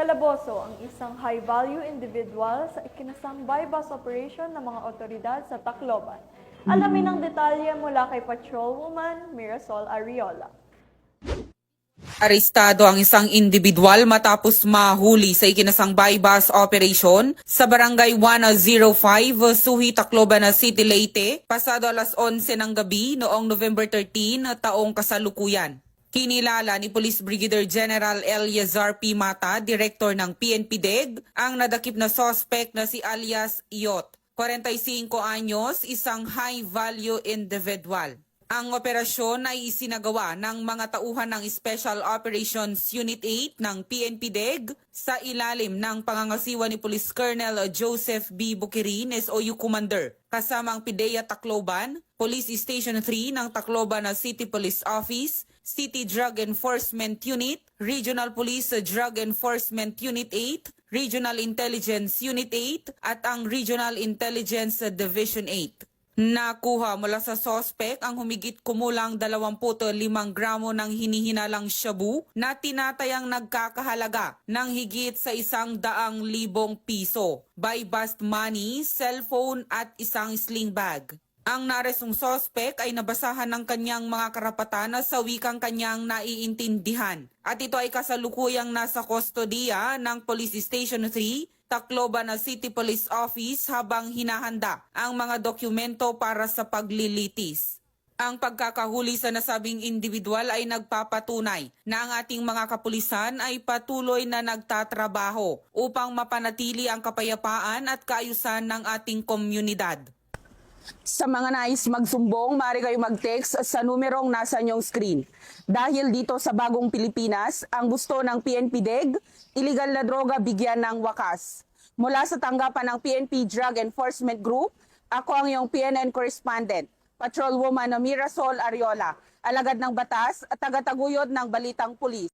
Kalaboso ang isang high-value individual sa ikinasang bypass operation ng mga otoridad sa Tacloban. Alamin ang detalye mula kay Patrolwoman Mirasol Ariola. Arestado ang isang individual matapos mahuli sa ikinasang bypass operation sa Barangay 105, Suhi, Tacloban City, Leyte, pasado alas 11 ng gabi noong November 13, taong kasalukuyan. Kinilala ni Police Brigadier General Eliazar P. Mata, Director ng PNP-DEG, ang nadakip na suspect na si alias Iyot, 45 anyos, isang high-value individual. Ang operasyon ay isinagawa ng mga tauhan ng Special Operations Unit 8 ng PNP-DEG sa ilalim ng pangangasiwa ni Police Colonel Joseph B. Bukirin, SOU Commander, kasamang PIDEA Tacloban, Police Station 3 ng Tacloban City Police Office, City Drug Enforcement Unit, Regional Police Drug Enforcement Unit 8, Regional Intelligence Unit 8 at ang Regional Intelligence Division 8. Nakuha mula sa sospek ang humigit kumulang 25 gramo ng hinihinalang shabu na tinatayang nagkakahalaga ng higit sa 100,000 piso, by bust money, cellphone at isang sling bag. Ang naresong sospek ay nabasahan ng kanyang mga karapatan sa wikang kanyang naiintindihan at ito ay kasalukuyang nasa kustodiya ng Police Station 3, Tacloban City Police Office habang hinahanda ang mga dokumento para sa paglilitis. Ang pagkakahuli sa nasabing individual ay nagpapatunay na ang ating mga kapulisan ay patuloy na nagtatrabaho upang mapanatili ang kapayapaan at kaayusan ng ating komunidad. Sa mga nais magsumbong, maaari kayo mag-text sa numerong nasa inyong screen. Dahil dito sa bagong Pilipinas, ang gusto ng PNP-DEG, illegal na droga bigyan ng wakas. Mula sa tanggapan ng PNP Drug Enforcement Group, ako ang iyong PNN correspondent, Patrolwoman Mirasol Ariola, alagad ng batas at tagataguyod ng Balitang Pulis.